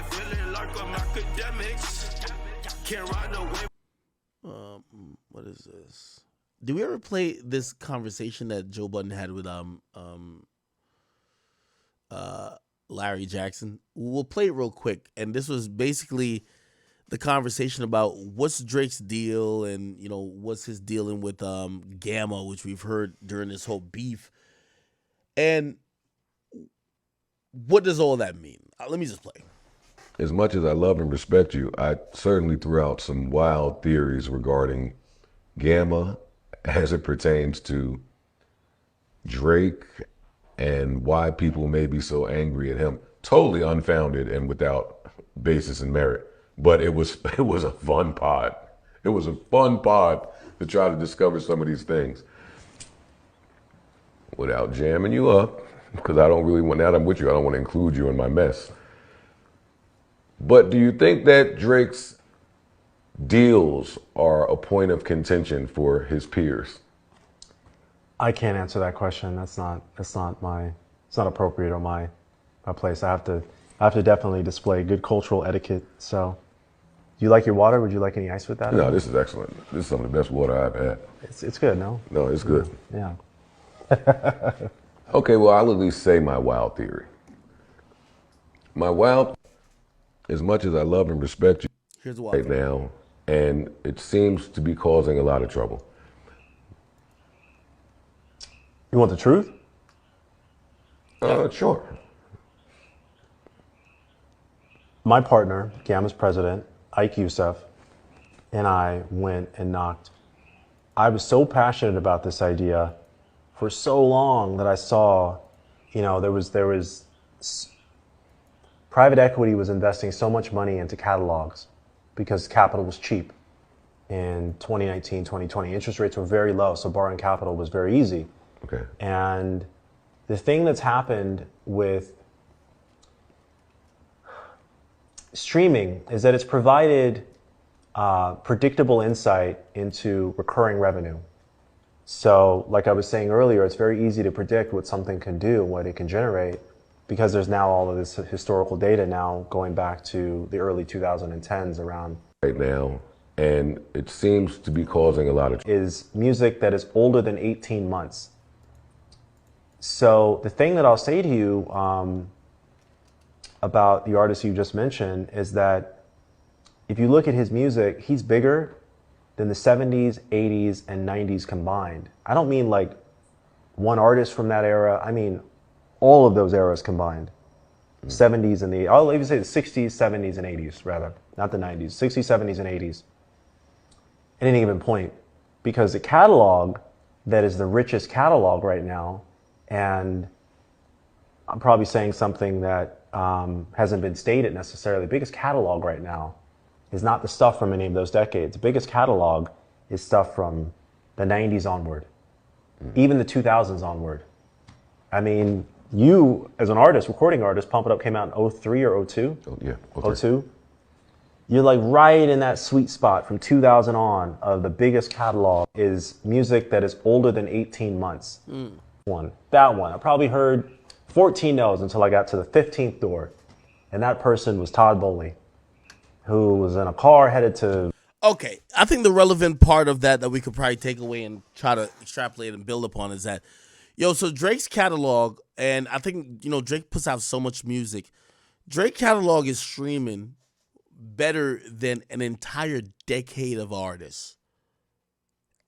feeling like I'm Akademiks. Can't ride away. What is this? Did we ever play this conversation that Joe Budden had with Larry Jackson? We'll play it real quick. And this was basically the conversation about what's Drake's deal and, you know, what's his dealing with Gamma, which we've heard during this whole beef. And what does all that mean? Let me just play. As much as I love and respect you, I certainly threw out some wild theories regarding Gamma as it pertains to Drake and why people may be so angry at him. Totally unfounded and without basis and merit. But it was a fun pod. It was a fun pod to try to discover some of these things without jamming you up, because I don't really want, now that I'm with you, I don't want to include you in my mess. But do you think that Drake's deals are a point of contention for his peers? I can't answer that question. It's not appropriate on my place. I have to definitely display good cultural etiquette. So, do you like your water? Would you like any ice with that? No, this is excellent. This is some of the best water I've had. It's good, no? No, it's good. Yeah. Okay, well, I'll at least say my wild theory. My wild, as much as I love and respect you Here's the right now, and it seems to be causing a lot of trouble. You want the truth? Sure. My partner, Gamma's president, Ike Youssef, and I went and knocked. I was so passionate about this idea for so long that I saw, you know, there was private equity was investing so much money into catalogs because capital was cheap in 2019, 2020. Interest rates were very low, so borrowing capital was very easy. Okay. And the thing that's happened with streaming is that it's provided predictable insight into recurring revenue. So, like I was saying earlier, it's very easy to predict what something can do and what it can generate because there's now all of this historical data now going back to the early 2010s around Right now, and it seems to be causing a lot of trouble. is music that is older than 18 months. So the thing that I'll say to you about the artist you just mentioned is that if you look at his music, he's bigger than the 70s, 80s, and 90s combined. I don't mean like one artist from that era. I mean all of those eras combined. 70s and I'll even say the 60s, 70s, and 80s rather, not the 90s, 60s, 70s, and 80s. At any given point, because the catalog that is the richest catalog right now, and I'm probably saying something that hasn't been stated necessarily, the biggest catalog right now is not the stuff from any of those decades. The biggest catalog is stuff from the 90s onward, even the 2000s onward. I mean, you, as an artist, recording artist, Pump It Up came out in 03 or 02? Oh, yeah. 02? You're like right in that sweet spot from 2000 on of the biggest catalog is music that is older than 18 months. That one. I probably heard 14 no's until I got to the 15th door. And that person was Todd Bowley, who was in a car headed to... Okay, I think the relevant part of that we could probably take away and try to extrapolate and build upon is that, so Drake's catalog, and I think, Drake puts out so much music. Drake catalog is streaming better than an entire decade of artists.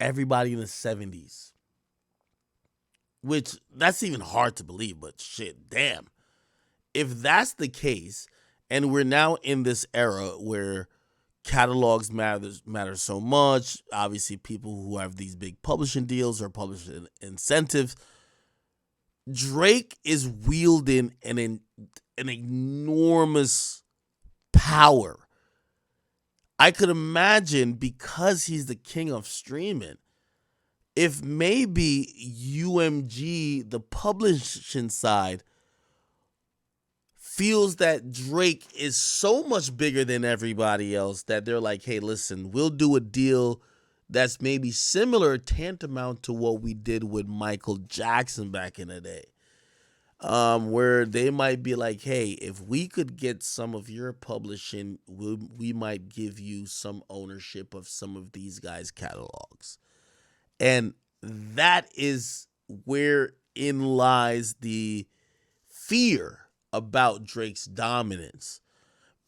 Everybody in the 70s. Which, that's even hard to believe, but shit, damn. If that's the case, and we're now in this era where catalogs matter so much, obviously people who have these big publishing deals or publishing incentives, Drake is wielding an enormous power. I could imagine, because he's the king of streaming, if maybe UMG, the publishing side, feels that Drake is so much bigger than everybody else that they're like, hey, listen, we'll do a deal that's maybe similar, tantamount to what we did with Michael Jackson back in the day. where they might be like, hey, if we could get some of your publishing, we might give you some ownership of some of these guys' catalogs. And that is wherein lies the fear about Drake's dominance,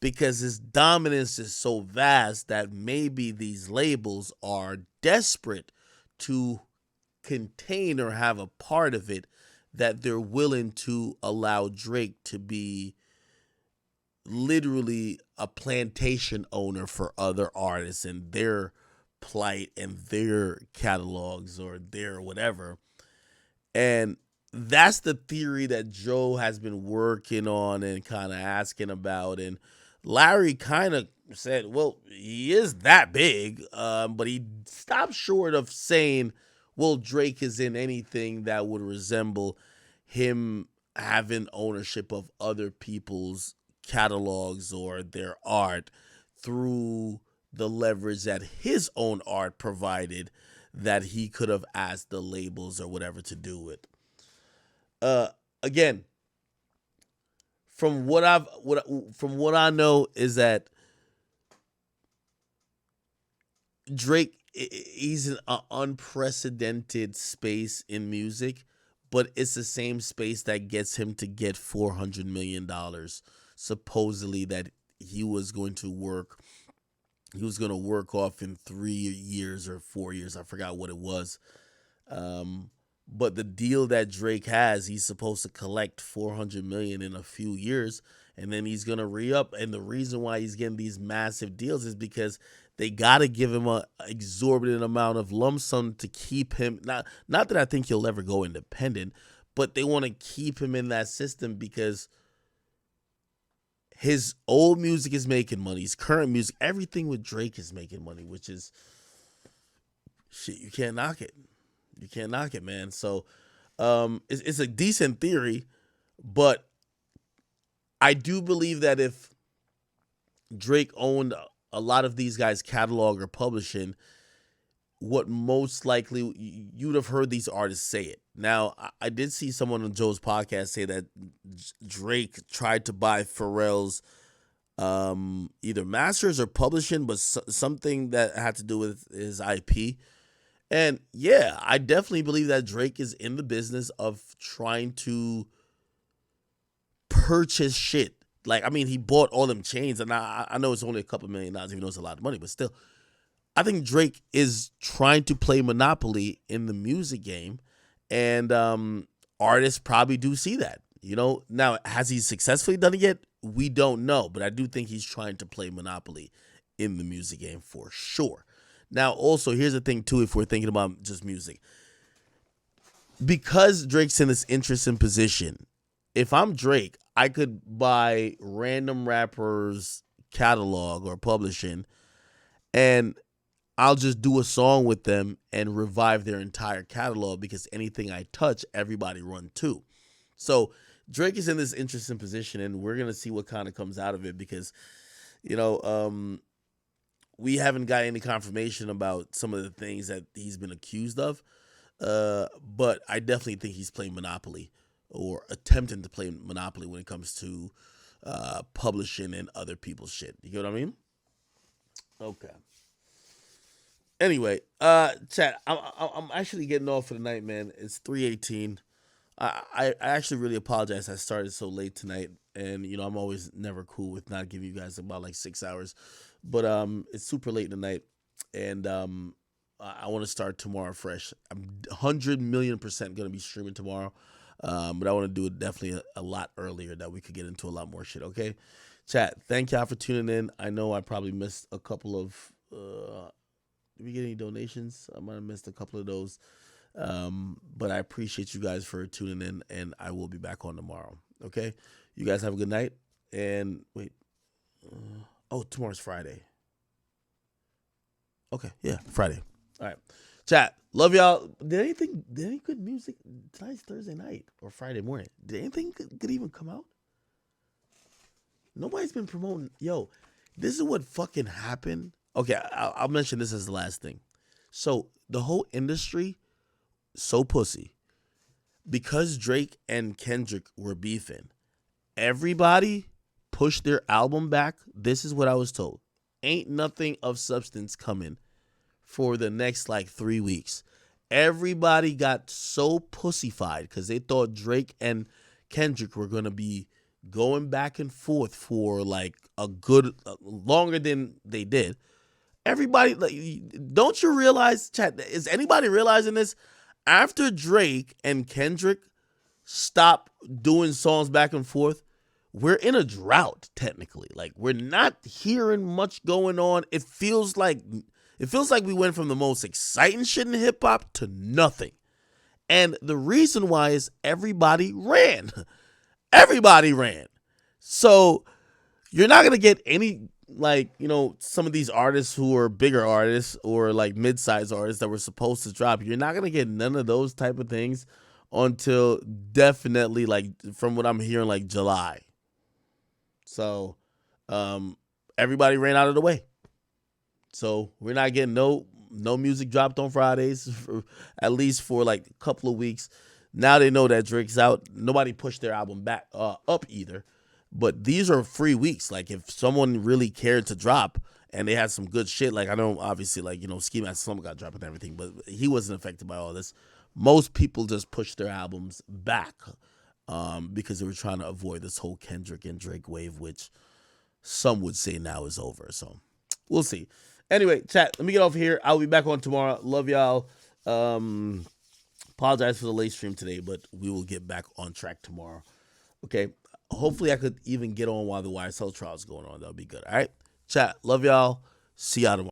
because his dominance is so vast that maybe these labels are desperate to contain or have a part of it, that they're willing to allow Drake to be literally a plantation owner for other artists and their plight and their catalogs or their whatever. And that's the theory that Joe has been working on and kind of asking about. And Larry kind of said, well, he is that big, but he stopped short of saying, well, Drake is in anything that would resemble him having ownership of other people's catalogs or their art through the leverage that his own art provided, that he could have asked the labels or whatever to do with. Again, from what I know is that Drake, he's in an unprecedented space in music, but it's the same space that gets him to get $400 million, supposedly, that he was going to work off in 3 years or 4 years. I forgot what it was. But the deal that Drake has, he's supposed to collect $400 million in a few years, and then he's going to re-up. And the reason why he's getting these massive deals is because they got to give him an exorbitant amount of lump sum to keep him. Not that I think he'll ever go independent, but they want to keep him in that system because his old music is making money. His current music, everything with Drake is making money, which is shit. You can't knock it. You can't knock it, man. So it's a decent theory, but I do believe that if Drake owned a lot of these guys' catalog or publishing, what most likely you'd have heard these artists say it. Now, I did see someone on Joe's podcast say that Drake tried to buy Pharrell's either masters or publishing, but something that had to do with his IP. And yeah, I definitely believe that Drake is in the business of trying to purchase shit. Like, I mean, he bought all them chains, and I know it's only a couple $1 million, even though it's a lot of money, but still, I think Drake is trying to play Monopoly in the music game, and artists probably do see that. You know, now, has he successfully done it yet? We don't know, but I do think he's trying to play Monopoly in the music game for sure. Now, also, here's the thing, too, if we're thinking about just music. Because Drake's in this interesting position, if I'm Drake, I could buy random rappers' catalog or publishing, and I'll just do a song with them and revive their entire catalog, because anything I touch, everybody run to. So Drake is in this interesting position, and we're going to see what kind of comes out of it, because, you know, we haven't got any confirmation about some of the things that he's been accused of, but I definitely think he's playing Monopoly, or attempting to play Monopoly, when it comes to publishing and other people's shit. You get what I mean? Okay. Anyway, chat, I'm actually getting off for the night, man. It's 3:18. I actually really apologize. I started so late tonight, and you know, I'm always never cool with not giving you guys about like 6 hours, but it's super late in the night, and I want to start tomorrow fresh. I'm 100 million% gonna be streaming tomorrow, but I want to do it definitely a lot earlier, that we could get into a lot more shit. Okay, chat. Thank y'all for tuning in. I know I probably missed a couple of. Did we get any donations? I might have missed a couple of those. But I appreciate you guys for tuning in, and I will be back on tomorrow. Okay? You guys have a good night. And wait. Tomorrow's Friday. Okay. Yeah, Friday. All right. Chat. Love y'all. Did any good music? Tonight's Thursday night or Friday morning. Did anything good even come out? Nobody's been promoting. Yo, this is what fucking happened. Okay, I'll mention this as the last thing. So the whole industry, so pussy. because Drake and Kendrick were beefing, everybody pushed their album back. This is what I was told. Ain't nothing of substance coming for the next like 3 weeks. Everybody got so pussyfied because they thought Drake and Kendrick were going to be going back and forth for like a good, longer than they did. Everybody, like, don't you realize, chat, is anybody realizing this? After Drake and Kendrick stop doing songs back and forth, we're in a drought, technically. Like, we're not hearing much going on. It feels like we went from the most exciting shit in hip hop to nothing. And the reason why is everybody ran. Everybody ran. So you're not going to get any, like, you know, some of these artists who are bigger artists or like mid-sized artists that were supposed to drop. You're not going to get none of those type of things until definitely, like, from what I'm hearing, like July. So everybody ran out of the way. So we're not getting no music dropped on Fridays, at least for like a couple of weeks. Now they know that Drake's out. Nobody pushed their album back up either. But these are free weeks. Like, if someone really cared to drop and they had some good shit, like, I know obviously, like, you know, Ski Mask Slump got dropped and everything, but he wasn't affected by all this. Most people just pushed their albums back because they were trying to avoid this whole Kendrick and Drake wave, which some would say now is over. So we'll see. Anyway, chat, let me get off here. I'll be back on tomorrow. Love y'all. Apologize for the late stream today, but we will get back on track tomorrow. Okay. Hopefully I could even get on while the YSL trial is going on. That'll be good. All right. Chat. Love y'all. See y'all tomorrow.